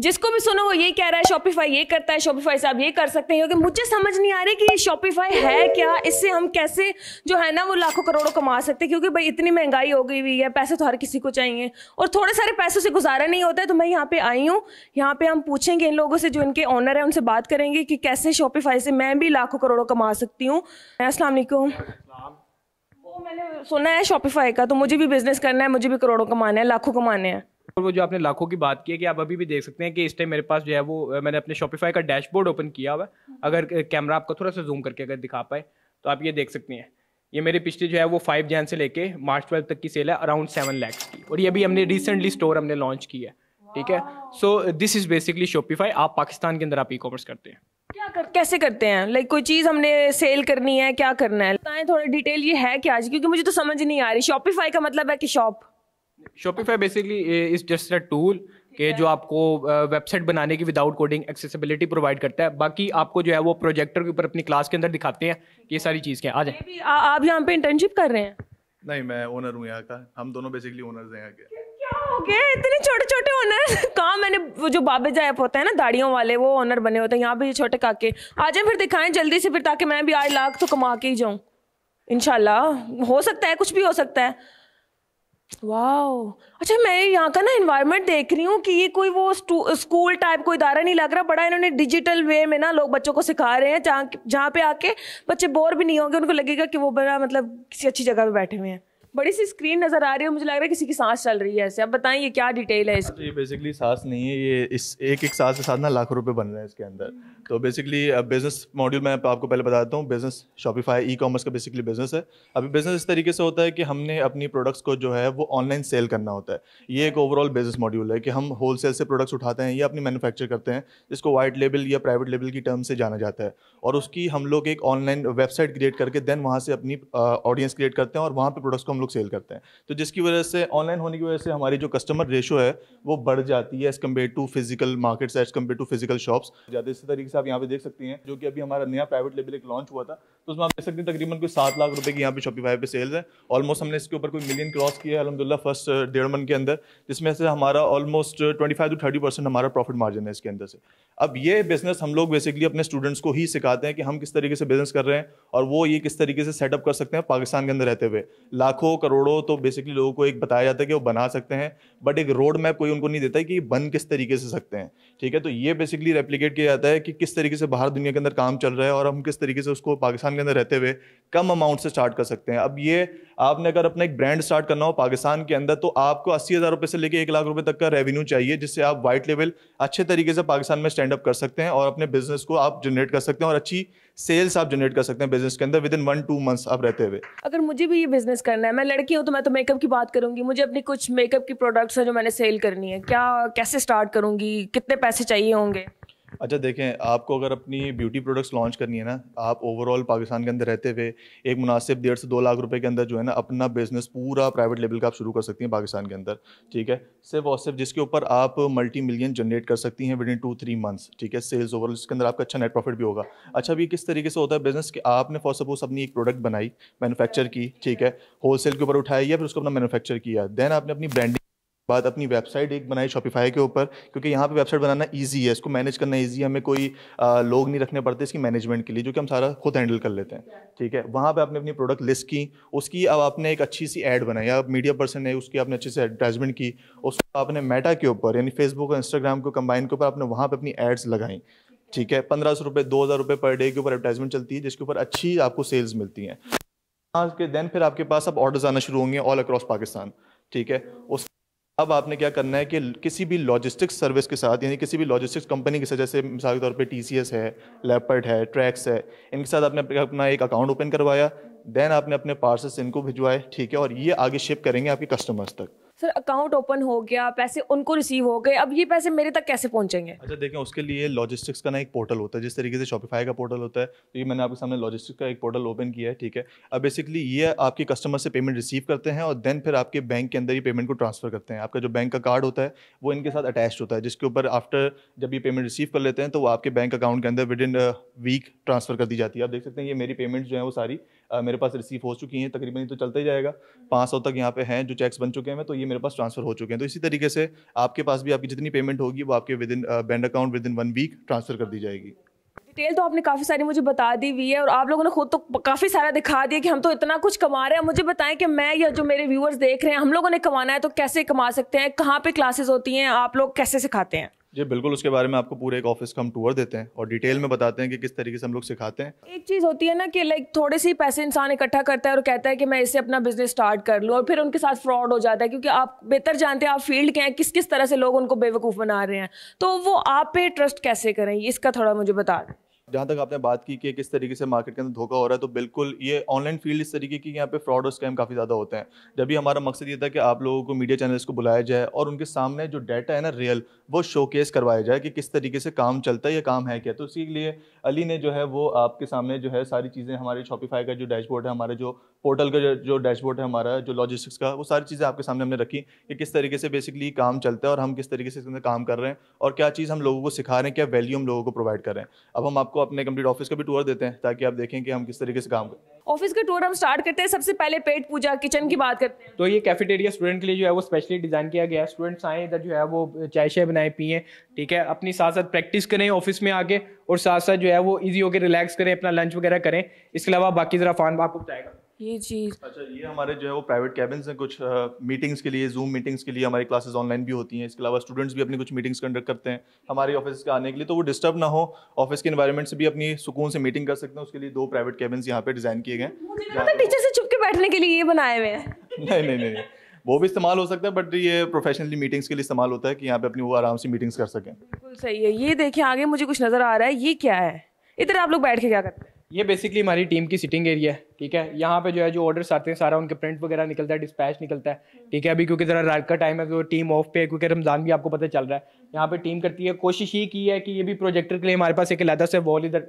जिसको भी सुनो वो यही कह रहा है शॉपिफाई ये करता है, शॉपिफाई से आप ये कर सकते हैं, क्योंकि मुझे समझ नहीं आ रही कि ये शॉपिफाई है क्या, इससे हम कैसे जो है ना वो लाखों करोड़ों कमा सकते हैं। क्योंकि भाई इतनी महंगाई हो गई हुई है, पैसे तो हर किसी को चाहिए और थोड़े सारे पैसों से गुजारा नहीं होता है। तो मैं यहाँ पे आई हूँ, यहाँ पे हम पूछेंगे इन लोगों से जो इनके ऑनर है, उनसे बात करेंगे कि कैसे शॉपिफाई से मैं भी लाखों करोड़ों कमा सकती हूँ। अस्सलाम वालेकुम। वो मैंने सुना है शॉपिफाई का, तो मुझे भी बिजनेस करना है, मुझे भी करोड़ों कमाने हैं, लाखों कमाने हैं। और वो जो आपने लाखों की बात की है कि आप अभी भी देख सकते हैं कि इस टाइम मेरे पास जो है वो मैंने अपने शॉपिफाई का डैशबोर्ड ओपन किया हुआ है। अगर कैमरा आपको थोड़ा सा जूम करके अगर दिखा पाए तो आप ये देख सकते हैं, ये मेरी पिछली जो है वो 5 जैन से लेके मार्च 12 तक की सेल है अराउंड 7 लाख की, और ये भी हमने रिसेंटली स्टोर हमने लॉन्च की है। ठीक है, so this is basically Shopify. आप पाकिस्तान के अंदर आप ई कॉमर्स करते हैं। कैसे करते हैं? लाइक कोई चीज़ हमने सेल करनी है, क्या करना है बताएं थोड़ा डिटेल, ये है क्या? क्योंकि मुझे तो समझ नहीं आ रही। शॉपिफाई का मतलब है कि Shopify basically is just a tool कि जो आपको वेबसाइट बनाने की विदाउट कोडिंग एक्सेसिबिलिटी प्रोवाइड करता है। बाकी आपको जो है वो प्रोजेक्टर के ऊपर अपनी क्लास के अंदर दिखाते हैं कि ये सारी चीज़ क्या। आ जाए। आप यहाँ पे इंटर्नशिप कर रहे हैं? नहीं, मैं ओनर हूँ यहाँ का। हम दोनों बेसिकली ओनर्स हैं यहाँ के। क्या हो गया इतने छोटे छोटे ओनर? कहाँ मैंने वो जो बाबे जायप होते हैं ना दाढ़ियों वाले, वो ओनर बने होते हैं। यहाँ पे ये छोटे काके आ जाए, फिर दिखाएं जल्दी से, फिर ताकि मैं भी 8 लाख तो कमा के ही जाऊँ इंशाल्लाह। हो सकता है, कुछ भी हो सकता है। वाह, अच्छा मैं यहाँ का ना एनवायरनमेंट देख रही हूँ कि ये कोई वो स्कूल टाइप कोई इदारा नहीं लग रहा। बड़ा इन्होंने डिजिटल वे में ना लोग बच्चों को सिखा रहे हैं, जहाँ पे आके बच्चे बोर भी नहीं होंगे, उनको लगेगा कि वो बड़ा मतलब किसी अच्छी जगह पे बैठे हुए हैं। बड़ी सी स्क्रीन नजर आ रही है, मुझे लग रहा है किसी की सांस चल रही है ऐसे। अब बताएं ये क्या डिटेल है इसकी? ये बेसिकली सांस नहीं है, ये इस एक सांस के साथ ना लाखों रुपए बन रहे हैं इसके अंदर। तो बेसिकली बिजनेस मॉड्यूल मैं आपको पहले बताता हूँ। बिजनेस शॉपिफाई ई कॉमर्स का बेसिकली बिजनेस है। अभी बिजनेस इस तरीके से होता है कि हमने अपनी प्रोडक्ट्स को जो है वो ऑनलाइन सेल करना होता है। ये एक ओवरऑल बिजनेस मॉड्यूल है कि हम होलसेल से प्रोडक्ट्स उठाते हैं या अपनी मैन्युफैक्चर करते हैं, जिसको वाइट लेबल या प्राइवेट लेबल की टर्म से जाना जाता है। और उसकी हम लोग एक ऑनलाइन वेबसाइट क्रिएट करके देन वहाँ से अपनी ऑडियंस क्रिएट करते हैं और वहाँ पर प्रोडक्ट्स को हम लोग सेल करते हैं। तो जिसकी वजह से ऑनलाइन होने की वजह से हमारी जो कस्टमर रेशो है वो बढ़ जाती है as compared to physical markets, as compared to physical shops. ज़्यादा इसी तरीके से आप यहाँ पे देख सकती हैं, जो कि अभी हमारा नया प्राइवेट लेबल एक लॉन्च हुआ था, तो उसमें आप देख सकते हैं तकरीबन कोई 7 लाख रुपए की यहाँ पे शॉपिफाई पे सेल्स है। ऑलमोस्ट हमने इसके ऊपर कोई मिलियन क्रॉस किया है अल्हम्दुलिल्लाह फर्स्ट 1.5 मंथ के अंदर, जिसमें से हमारा ऑलमोस्ट 25 to 30% हमारा प्रॉफिट मार्जिन है इसके अंदर से। अब ये बिजनेस हम लोग बेसिकली अपने स्टूडेंट्स को ही सिखाते हैं कि हम किस तरीके से बिजनेस कर रहे हैं और वो ये किस तरीके से सेटअप कर सकते हैं पाकिस्तान के अंदर रहते हुए। लाखों करोड़ों तो बेसिकली लोगों को एक बताया जाता है कि वो बना सकते हैं, बट एक रोड मैप कोई उनको नहीं देता है कि बन किस तरीके से सकते हैं। ठीक है, तो ये बेसिकली रेप्लिकेट किया जाता है कि किस तरीके से बाहर दुनिया के अंदर काम चल रहा है और हम किस तरीके से उसको पाकिस्तान के अंदर रहते हुए कम अमाउंट से स्टार्ट कर सकते हैं। अब ये आपने अगर अपना एक ब्रांड स्टार्ट करना हो पाकिस्तान के अंदर, तो आपको 80,000 रुपये से लेकर 1 लाख रुपए तक का रेवेन्यू चाहिए, जिससे आप वाइट लेवल अच्छे तरीके से पाकिस्तान में स्टैंड अप कर सकते हैं और अपने बिजनेस को आप जनरेट कर सकते हैं और अच्छी सेल्स आप जनरेट कर सकते हैं बिजनेस के अंदर विद इन 1-2 मंथ्स आप रहते हुए। अगर मुझे भी ये बिजनेस करना है, मैं लड़की हूँ तो मैं तो मेकअप की बात करूंगी, मुझे अपनी कुछ मेकअप की प्रोडक्ट्स है जो मैंने सेल करनी है, क्या कैसे स्टार्ट करूंगी, कितने पैसे चाहिए होंगे? अच्छा देखें, आपको अगर अपनी ब्यूटी प्रोडक्ट्स लॉन्च करनी है ना, आप ओवरऑल पाकिस्तान के अंदर रहते हुए एक मुनासिब 1.5 से 2 लाख रुपए के अंदर जो है ना अपना बिजनेस पूरा प्राइवेट लेवल का आप शुरू कर सकती हैं पाकिस्तान के अंदर। ठीक है, सिर्फ और सिर्फ जिसके ऊपर आप मल्टी मिलियन जनरेट कर सकती हैं विद इन 2-3 मंथ्स। ठीक है, सेल्स ओवरऑल इसके अंदर आपका अच्छा नेट प्रॉफिट भी होगा। अच्छा, अभी किस तरीके से होता है बिजनेस कि आपने फॉर सपोज अपनी एक प्रोडक्ट बनाई, मैन्युफैक्चर की, ठीक है, होलसेल के ऊपर उठाई या फिर उसको अपना मैन्युफैक्चर किया, देन आपने अपनी ब्रांडिंग बाद अपनी वेबसाइट एक बनाई शॉपिफाई के ऊपर, क्योंकि यहाँ पे वेबसाइट बनाना इजी है, इसको मैनेज करना इजी है, हमें कोई लोग नहीं रखने पड़ते इसकी मैनेजमेंट के लिए, जो कि हम सारा खुद हैंडल कर लेते हैं। ठीक है, वहाँ पे आपने अपनी प्रोडक्ट लिस्ट की, उसकी अब आपने एक अच्छी सी ऐड बनाई, आप मीडिया पर्सन है, उसकी आपने अच्छे से एडवर्टाइजमेंट की, उसको आपने मेटा के ऊपर यानी फेसबुक और इंस्टाग्राम को कंबाइन के ऊपर आपने वहाँ पर अपनी एड्स लगाई। ठीक है, 1500 रुपये 2000 रुपये पर डे के ऊपर एडवर्टाइजमेंट चलती है, जिसके ऊपर अच्छी आपको सेल्स मिलती हैं। के देन फिर आपके पास अब ऑर्डर्स आना शुरू होंगे ऑल अक्रॉस पाकिस्तान। ठीक है, उस अब आपने क्या करना है कि किसी भी लॉजिस्टिक्स सर्विस के साथ यानी किसी भी लॉजिस्टिक्स कंपनी के साथ, जैसे मिसाल के तौर पे TCS है, लेपर्ड है, ट्रैक्स है, इनके साथ आपने अपना एक अकाउंट ओपन करवाया, देन आपने अपने पार्सल्स इनको भिजवाए। ठीक है, और ये आगे शिप करेंगे आपके कस्टमर्स तक। सर अकाउंट ओपन हो गया, पैसे उनको रिसीव हो गए, अब ये पैसे मेरे तक कैसे पहुंचेंगे? अच्छा देखें, उसके लिए लॉजिस्टिक्स का ना एक पोर्टल होता है, जिस तरीके से शॉपिफाई का पोर्टल होता है, तो ये मैंने आपके सामने लॉजिस्टिक्स का एक पोर्टल ओपन किया है। ठीक है, अब बेसिकली ये आपके कस्टमर से पेमेंट रिसीव करते हैं और देन फिर आपके बैंक के अंदर ये पेमेंट को ट्रांसफर करते हैं। आपका जो बैंक का कार्ड होता है वो इनके साथ अटैच्ड होता है, जिसके ऊपर आफ्टर जब ये पेमेंट रिसीव कर लेते हैं तो वो आपके बैंक अकाउंट के अंदर विद इन वीक ट्रांसफर कर दी जाती है। आप देख सकते हैं ये मेरी पेमेंट जो है वो सारी मेरे पास रिसीव हो चुकी हैं तकरीबन, ये तो चलता ही जाएगा। 500 तक यहाँ पे हैं जो चेक्स बन चुके हैं, तो ये मेरे पास ट्रांसफ़र हो चुके हैं। तो इसी तरीके से आपके पास भी आपकी जितनी पेमेंट होगी वो आपके within bank account within 1 week transfer कर दी जाएगी। डिटेल तो आपने काफ़ी सारी मुझे बता दी हुई है और आप लोगों ने खुद तो काफ़ी सारा दिखा दिया कि हम तो इतना कुछ कमा रहे हैं। मुझे बताएं कि मैं या जो मेरे व्यूअर्स देख रहे हैं, हम लोगों ने कमाना है तो कैसे कमा सकते हैं, कहाँ पे क्लासेस होती हैं, आप लोग कैसे सिखाते हैं? जी बिल्कुल, उसके बारे में आपको पूरे एक ऑफिस का हम टूर देते हैं और डिटेल में बताते हैं कि किस तरीके से हम लोग सिखाते हैं। एक चीज़ होती है ना कि लाइक थोड़े से ही पैसे इंसान इकट्ठा करता है और कहता है कि मैं इससे अपना बिजनेस स्टार्ट कर लूँ, और फिर उनके साथ फ्रॉड हो जाता है, क्योंकि आप बेहतर जानते हैं, आप फील्ड के हैं, किस किस तरह से लोग उनको बेवकूफ़ बना रहे हैं। तो वो आप पे ट्रस्ट कैसे करें, इसका थोड़ा मुझे बता दें। जहाँ तक आपने बात की कि किस तरीके से मार्केट के अंदर धोखा हो रहा है, तो बिल्कुल ये ऑनलाइन फील्ड इस तरीके की यहाँ पे फ्रॉड और स्कैम काफ़ी ज़्यादा होते हैं। जब भी हमारा मकसद ये था कि आप लोगों को मीडिया चैनल्स को बुलाया जाए और उनके सामने जो डाटा है ना रियल, वो शोकेस करवाया जाए कि किस तरीके से काम चलता है, ये काम है क्या। तो इसी लिए अली ने जो है वो आपके सामने जो है सारी चीज़ें, हमारे शॉपिफाई का जो डैशबोर्ड है, हमारे जो पोर्टल का जो डैशबोर्ड है, हमारा जो लॉजिस्टिक्स का, वो सारी चीज़ें आपके सामने हमने रखी कि किस तरीके से बेसिकली काम चलता है और हम किस तरीके से इसमें काम कर रहे हैं और क्या चीज़ हम लोगों को सिखा रहे हैं, क्या वैल्यू हम लोगों को प्रोवाइड कर रहे हैं। अब हम आपको अपने कंप्लीट ऑफिस का भी टूर देते हैं ताकि आप देखें कि हम किस तरीके से काम करें। ऑफिस का टूर हम स्टार्ट करते हैं, सबसे पहले पेट पूजा किचन की बात करते हैं। तो ये कैफेटेरिया स्टूडेंट के लिए जो है वो स्पेशली डिज़ाइन किया गया है। स्टूडेंट्स आएँ इधर जो है वो चाय शाय बनाए पिएँ, ठीक है, अपनी साथ साथ प्रैक्टिस करें ऑफिस में आके, और साथ साथ जो है वो ईजी होकर रिलैक्स करें, अपना लंच वगैरह करें। इसके अलावा बाकी ज़रा फान आपको बताएगा ये चीज़। अच्छा, ये हमारे जो है वो प्राइवेट कैबिन्स हैं कुछ मीटिंग्स के लिए, जूम मीटिंग्स के लिए हमारी क्लासेस ऑनलाइन भी होती हैं। इसके अलावा स्टूडेंट्स भी अपनी कुछ मीटिंग्स कंडक्ट करते हैं हमारे ऑफिस के आने के लिए, तो वो डिस्टर्ब ना हो, ऑफिस के एनवायरनमेंट से भी अपनी सुकून से मीटिंग कर सकते हैं। उसके लिए 2 प्राइवेट कैबिन्स यहाँ पे डिज़ाइन किए गए हैं। टीचर से छुप के बैठने के लिए ये बनाए हुए हैं। नहीं, वो भी इस्तेमाल हो सकता है, बट ये प्रोफेशनली मीटिंग्स के लिए इस्तेमाल होता है कि यहाँ पे अपनी वो आराम से मीटिंग्स कर सकें। बिल्कुल सही है। ये देखिए आगे मुझे कुछ नज़र आ रहा है, ये क्या है? इधर आप लोग बैठ के क्या करते हैं? ये बेसिकली हमारी टीम की सिटिंग एरिया है, ठीक है। यहाँ पे जो है जो ऑर्डर्स आते हैं सारा उनके प्रिंट वगैरह निकलता है, डिस्पैच निकलता है, ठीक है। अभी क्योंकि ज़रा रात का टाइम है तो टीम ऑफ पे है, क्योंकि रमज़ान भी आपको पता चल रहा है। यहाँ पे टीम करती है, कोशिश ये की है कि ये भी प्रोजेक्टर के लिए हमारे पास एक अलग से वॉल इधर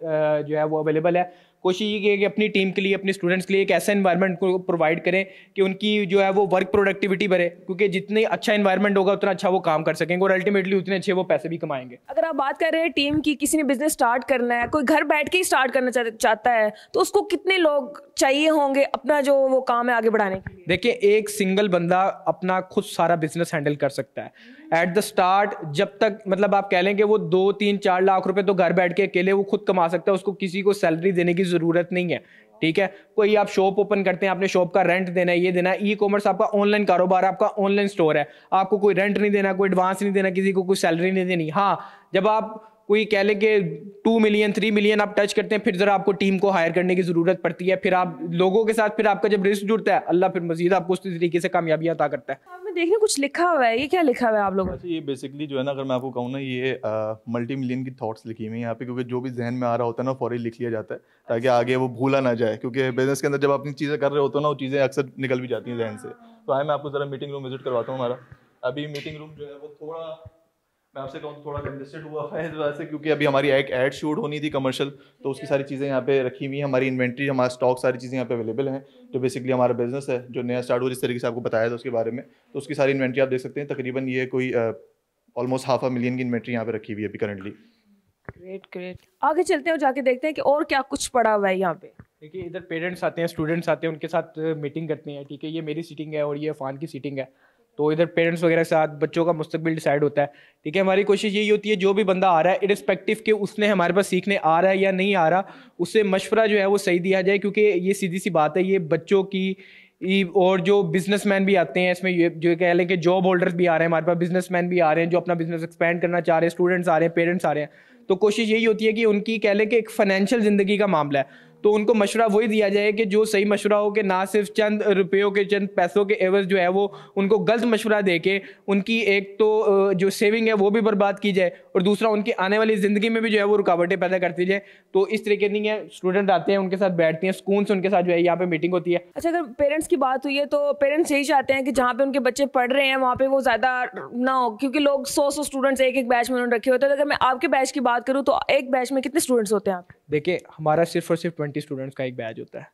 जो है वो अवेलेबल है। कोशिश ये की है कि अपनी टीम के लिए, अपने स्टूडेंट्स के लिए एक ऐसा इन्वायरमेंट को प्रोवाइड करें कि उनकी जो है वो वर्क प्रोडक्टिविटी बढ़े, क्योंकि जितनी अच्छा इन्वायरमेंट होगा उतना अच्छा वो काम कर सकेंगे और अल्टीमेटली उतने अच्छे वो पैसे भी कमाएंगे। अगर आप बात कर रहे हैं टीम की, किसी ने बिजनेस स्टार्ट करना है, कोई घर बैठ के ही स्टार्ट करना चाहता है, तो उसको कितने लोग चाहिए होंगे अपना जो वो काम है आगे बढ़ाने के लिए? देखिए, एक सिंगल बंदा अपना खुद सारा बिजनेस हैंडल कर सकता है एट द स्टार्ट। जब तक मतलब आप कह लें कि वो 2, 3, 4 लाख रुपए तो घर बैठ के अकेले वो खुद कमा सकता है, उसको किसी को सैलरी देने की ज़रूरत नहीं है, ठीक है। कोई आप शॉप ओपन करते हैं, आपने शॉप का रेंट देना है, ये देना है। ई कॉमर्स आपका ऑनलाइन कारोबार, आपका ऑनलाइन स्टोर है, आपको कोई रेंट नहीं देना, कोई एडवांस नहीं देना, किसी को कोई सैलरी नहीं देनी। हाँ, जब आप कोई कह लें कि 2 मिलियन 3 मिलियन आप टच करते हैं, फिर जरा आपको टीम को हायर करने की ज़रूरत पड़ती है। फिर आप लोगों के साथ, फिर आपका जब रिस्क जुड़ता है, अल्लाह फिर मजीद आपको उस तरीके से कामयाबी अता करता है। आपने देखने कुछ लिखा हुआ है, ये क्या लिखा हुआ है आप लोगों ने? अच्छा, ये बेसिकली जो है ना, अगर मैं आपको कहूँ ना, ये मल्टी मिलियन की थॉट्स लिखी हुई हैं यहाँ पे, क्योंकि जो भी जहन में आ रहा होता है ना फौरी लिख लिया जाता है ताकि आगे वो भूला ना जाए, क्योंकि बिजनेस के अंदर जब अपनी चीज़ें कर रहे होते हो ना, वो चीज़ें अक्सर निकल भी जाती हैं जहन से। तो आए मैं आपको ज़रा मीटिंग रूम विजिट करवाता हूँ हमारा। अभी मीटिंग रूम जो है वो थोड़ा, मैं आपसे कहूँ थोड़ा कंजेस्टेड हुआ है इस वजह से, क्योंकि अभी हमारी एक ऐड शूट होनी थी कमर्शियल, तो उसकी सारी चीज़ें यहाँ पे रखी हुई हैं। हमारी इन्वेंट्री, हमारा स्टॉक, सारी चीज़ें यहाँ पे अवेलेबल हैं। जो बेसिकली हमारा बिजनेस है जो नया स्टार्ट हुआ, जिस तरीके से आपको बताया था उसके बारे में, तो उसकी सारी इन्वेंट्री आप देख सकते हैं। तकरीबन ये कोई ऑलमोस्ट 500,000 की इन्वेंट्री यहाँ पे रखी हुई है अभी करंटली। ग्रेट। आगे चलते हैं और जाके देखते हैं कि और क्या कुछ पड़ा हुआ है यहाँ पे। देखिए, इधर पेरेंट्स आते हैं, स्टूडेंट्स आते हैं, उनके साथ मीटिंग करते हैं, ठीक है। ये मेरी सीटिंग है और ये अफान की सीटिंग है। तो इधर पेरेंट्स वगैरह के साथ बच्चों का मुस्तकबिल डिसाइड होता है, ठीक है। हमारी कोशिश यही होती है, जो भी बंदा आ रहा है, इरिस्पेक्टिव कि उसने हमारे पास सीखने आ रहा है या नहीं आ रहा, उससे मशवरा जो है वो सही दिया जाए, क्योंकि ये सीधी सी बात है, ये बच्चों की और जो बिजनेसमैन भी आते हैं इसमें, ये जो कह लें कि जॉब होल्डर्स भी आ रहे हैं हमारे पास, बिजनेसमैन भी आ रहे हैं जो अपना बिजनेस एक्सपेंड करना चाह रहे हैं, स्टूडेंट्स आ रहे हैं, पेरेंट्स आ रहे हैं। तो कोशिश यही होती है कि उनकी कह लें कि एक फाइनेंशियल ज़िंदगी का मामला है, तो उनको मशवरा वही दिया जाए कि जो सही मशवरा हो, कि ना सिर्फ चंद रुपयों के, चंद पैसों के एवज जो है वो उनको गलत मशवरा दे के उनकी एक तो जो सेविंग है वो भी बर्बाद की जाए, और दूसरा उनकी आने वाली ज़िंदगी में भी जो है वो रुकावटें पैदा करती जाए। तो इस तरीके नहीं है, स्टूडेंट आते हैं, उनके साथ बैठते हैं, सुकून से उनके साथ जो है यहाँ पे मीटिंग होती है। अच्छा, अगर पेरेंट्स की बात हुई है तो पेरेंट्स यही चाहते हैं कि जहाँ पे उनके बच्चे पढ़ रहे हैं वहाँ पे वो ज़्यादा ना हो, क्योंकि लोग 100 स्टूडेंट्स एक बैच में उन्होंने रखे होते हैं। तो अगर मैं आपके बैच की बात करूँ तो एक बैच में कितने स्टूडेंट्स होते हैं आप? देखिए, हमारा सिर्फ और सिर्फ 20 स्टूडेंट्स का एक बैच होता है,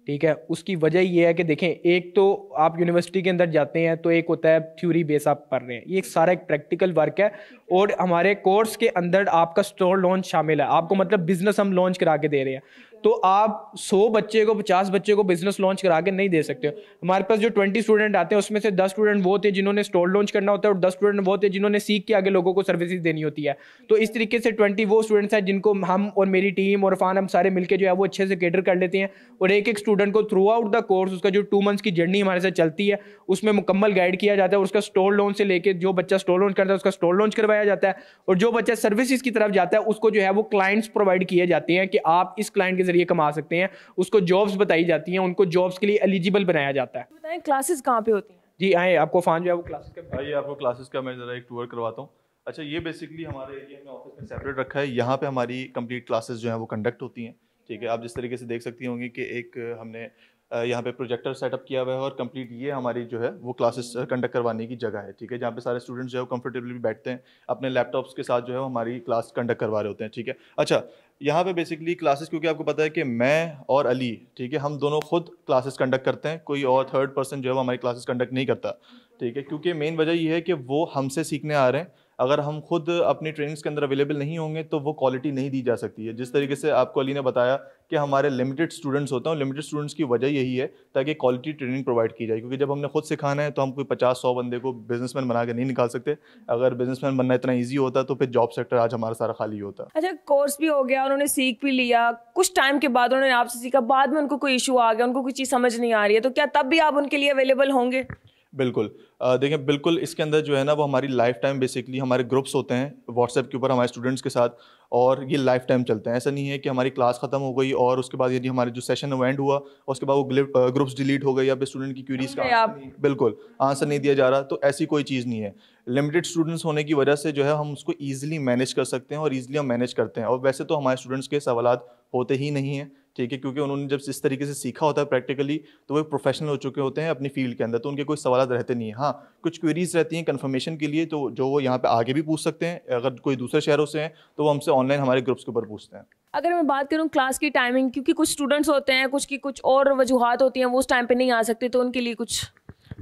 ठीक है। उसकी वजह ये है कि देखें, एक तो आप यूनिवर्सिटी के अंदर जाते हैं तो एक होता है थ्योरी बेस आप पढ़ रहे हैं, ये सारा एक प्रैक्टिकल वर्क है, और हमारे कोर्स के अंदर आपका स्टोर लॉन्च शामिल है। आपको मतलब बिजनेस हम लॉन्च करा के दे रहे हैं, तो आप 100 बच्चे को 50 बच्चे को बिजनेस लॉन्च करा के नहीं दे सकते। हमारे पास जो 20 स्टूडेंट आते हैं उसमें से 10 स्टूडेंट वो होते हैं जिन्होंने स्टोर लॉन्च करना होता है और 10 स्टूडेंट वो होते हैं जिन्होंने सीख के आगे लोगों को सर्विसेज देनी होती है। तो इस तरीके से 20 वो स्टूडेंट्स हैं जिनको हम और मेरी टीम और इरफान हम सारे मिलकर जो है वो अच्छे से कैटर कर लेते हैं, और एक एक स्टूडेंट को थ्रू आउट द कोर्स उसका जो 2 मंथ्स की जर्नी हमारे साथ चलती है उसमें मुकम्मल गाइड किया जाता है, और उसका स्टोर लॉन्च से लेके जो बच्चा स्टोर लॉन्च करता है उसका स्टोर लॉन्च करवाया जाता है, और जो बच्चा सर्विसेज की तरफ जाता है उसको जो है वो क्लाइंट्स प्रोवाइड किए जाते हैं कि आप इस क्लाइंट के जरिए कमा सकते हैं, उसको जॉब्स बताई जाती हैं, उनको जॉब्स के लिए एलिजिबल बनाया जाता है। बताएं क्लासेस कहाँ पे होती हैं? जी आए, आपको फान जो है वो क्लासेस का आइए आपको क्लासेस का मैं ज़रा एक टूर करवाता हूँ। अच्छा, ये बेसिकली हमारे एरिया में ऑफिस में सेपरेट रखा है। यहाँ पे हमारी कंप्लीट क्लासेस जो हैं वो कंडक्ट होती हैं। ठीक है, आप जिस तरीके से देख सकती होंगी कि एक हमने यहाँ पे प्रोजेक्टर सेटअप किया हुआ है, और कंप्लीट ये हमारी जो है वो क्लासेस कंडक्ट करवाने की जगह है। ठीक है, जहाँ पे सारे स्टूडेंट्स जो है वो कंफर्टेबली बैठते हैं, अपने लैपटॉप्स के साथ जो है वो हमारी क्लास कंडक्ट करवा रहे होते हैं। ठीक है, अच्छा यहाँ पे बेसिकली क्लासेस, क्योंकि आपको पता है कि मैं और अली, ठीक है, हम दोनों खुद क्लासेस कंडक्ट करते हैं, कोई और थर्ड पर्सन जो है वो हमारी क्लासेस कंडक्ट नहीं करता। ठीक है, क्योंकि मेन वजह ये है कि वो हमसे सीखने आ रहे हैं। अगर हम खुद अपनी ट्रेनिंग्स के अंदर अवेलेबल नहीं होंगे तो वो क्वालिटी नहीं दी जा सकती है। जिस तरीके से आपको अली ने बताया कि हमारे लिमिटेड स्टूडेंट्स होते हैं, और लिमिटेड स्टूडेंट्स की वजह यही है ताकि क्वालिटी ट्रेनिंग प्रोवाइड की जाए, क्योंकि जब हमने खुद सिखाना है तो हम कोई 50-100 बंदे को बिजनेसमैन बना के नहीं निकाल सकते। अगर बिजनेसमैन बनना इतना ईजी होता तो फिर जॉब सेक्टर आज हमारा सारा खाली होता। अच्छा, कोर्स भी हो गया, उन्होंने सीख भी लिया, कुछ टाइम के बाद उन्होंने आपसे सीखा, बाद में उनको कोई इशू आ गया, उनको कोई चीज़ समझ नहीं आ रही है, तो क्या तब भी आप उनके लिए अवेलेबल होंगे? बिल्कुल, देखिए बिल्कुल, इसके अंदर जो है ना वो हमारी लाइफ टाइम बेसिकली हमारे ग्रुप्स होते हैं व्हाट्सएप के ऊपर हमारे स्टूडेंट्स के साथ, और ये लाइफ टाइम चलते हैं। ऐसा नहीं है कि हमारी क्लास ख़त्म हो गई और उसके बाद यदि हमारे जो सेशन है वो एंड हुआ और उसके बाद वो ग्रुप्स डिलीट हो गए या फिर स्टूडेंट की क्यूरीज का बिल्कुल आंसर नहीं दिया जा रहा, तो ऐसी कोई चीज़ नहीं है। लिमिटेड स्टूडेंट्स होने की वजह से जो है हम उसको ईजिली मैनेज कर सकते हैं, और ईजिली हम मैनेज करते हैं। और वैसे तो हमारे स्टूडेंट्स के सवालात होते ही नहीं हैं, ठीक है, क्योंकि उन्होंने जब इस तरीके से सीखा होता है प्रैक्टिकली तो वो प्रोफेशनल हो चुके होते हैं अपनी फील्ड के अंदर, तो उनके कोई सवाल रहते नहीं है। हाँ, कुछ क्वेरीज रहती हैं कंफर्मेशन के लिए, तो जो वो यहाँ पे आगे भी पूछ सकते हैं। अगर कोई दूसरे शहरों से हैं तो वो हमसे ऑनलाइन हमारे ग्रुप्स के ऊपर पूछते हैं। अगर मैं बात करूँ क्लास की टाइमिंग, क्योंकि कुछ स्टूडेंट्स होते हैं कुछ की कुछ और वजूहात होती हैं, वो उस टाइम पे नहीं आ सकते, तो उनके लिए कुछ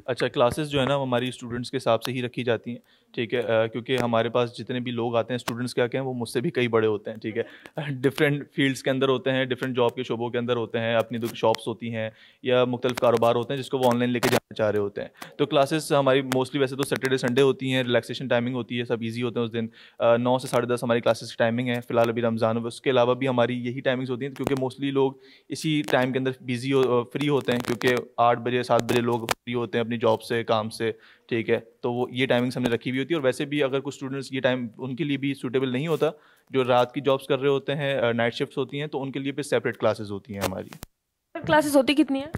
अच्छा, क्लासेस जो है ना हमारी स्टूडेंट्स के हिसाब से ही रखी जाती हैं। ठीक है, क्योंकि हमारे पास जितने भी लोग आते हैं स्टूडेंट्स क्या हैं वो मुझसे भी कई बड़े होते हैं। ठीक है, डिफरेंट फील्ड्स के अंदर होते हैं, डिफरेंट जॉब के शोबों के अंदर होते हैं, अपनी शॉप्स होती हैं या मुख्तलिफ कारोबार होते हैं जिसको वो ऑनलाइन लेके जाना चाह रहे होते हैं। तो क्लासेस हमारी मोस्टली वैसे तो सैटरडे संडे होती हैं, रिलैक्सेशन टाइमिंग होती है, सब ईजी होते हैं उस दिन। 9 से 10:30 हमारी क्लासेस की टाइमिंग है। फिलहाल अभी रमज़ान है, उसके अलावा भी हमारी यही टाइमिंग्स होती हैं, क्योंकि मोस्टली लोग इसी टाइम के अंदर फ्री होते हैं, क्योंकि 8 बजे 7 बजे लोग फ्री होते हैं अपनी जॉब से, काम से। ठीक है, तो वो ये टाइमिंग्स हमने रखी हुई होती है। और वैसे भी अगर कुछ स्टूडेंट्स ये टाइम उनके लिए भी सूटेबल नहीं होता, जो रात की जॉब्स कर रहे होते हैं, नाइट शिफ्ट्स होती हैं, तो उनके लिए भी सेपरेट क्लासेस होती हैं हमारी। क्लासेस होती कितनी है?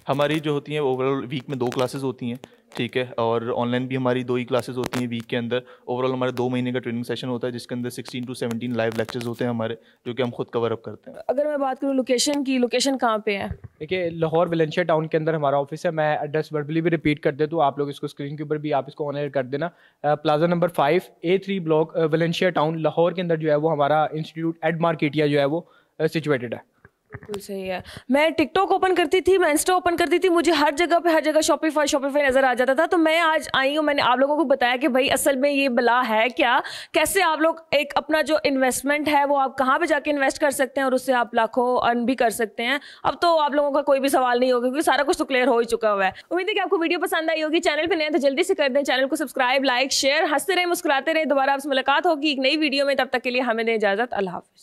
हमारी जो होती हैं ओवरऑल वीक में 2 क्लासेस होती हैं। ठीक है, और ऑनलाइन भी हमारी 2 ही क्लासेस होती हैं वीक के अंदर। ओवरऑल हमारा 2 महीने का ट्रेनिंग सेशन होता है जिसके अंदर 16 to 17 लाइव लेक्चर्स होते हैं हमारे, जो कि हम खुद कवर अप करते हैं। अगर मैं बात करूँ लोकेशन की, लोकेशन कहाँ पे है? देखिए, लाहौर वलेंशिया टाउन के अंदर हमारा ऑफिस है। मैं एड्रेस वर्बली भी रिपीट कर देता हूँ, आप लोग इसको स्क्रीन के ऊपर भी आप इसको ऑन एयर कर देना। Plaza number 5 A3 block Valencia town Lahore के अंदर जो है वो हमारा इंस्टीट्यूट एड मार्केटिया जो है वो सिचुएटेड है। बिल्कुल सही है। मैं टिकटॉक ओपन करती थी, मैं इंस्टा ओपन करती थी, मुझे हर जगह शॉपिफाई नज़र आ जाता था। तो मैं आज आई हूँ, मैंने आप लोगों को बताया कि भाई असल में ये बला है क्या, कैसे आप लोग एक अपना जो इन्वेस्टमेंट है वो आप कहाँ पे जाके इन्वेस्ट कर सकते हैं और उससे आप लाखों अर्न भी कर सकते हैं। अब तो आप लोगों का कोई भी सवाल नहीं होगा, क्योंकि सारा कुछ तो क्लियर हो ही चुका हुआ है। उम्मीद है कि आपको वीडियो पसंद आई होगी। चैनल पर नए तो जल्दी से कर दें, चैनल को सब्सक्राइब, लाइक, शेयर। हंसते रहे, मुस्कुराते रहे। दोबारा आपसे मुलाकात होगी एक नई वीडियो में, तब तक के लिए हमें दें इजाज़त। अल्लाह हाफ़िज़।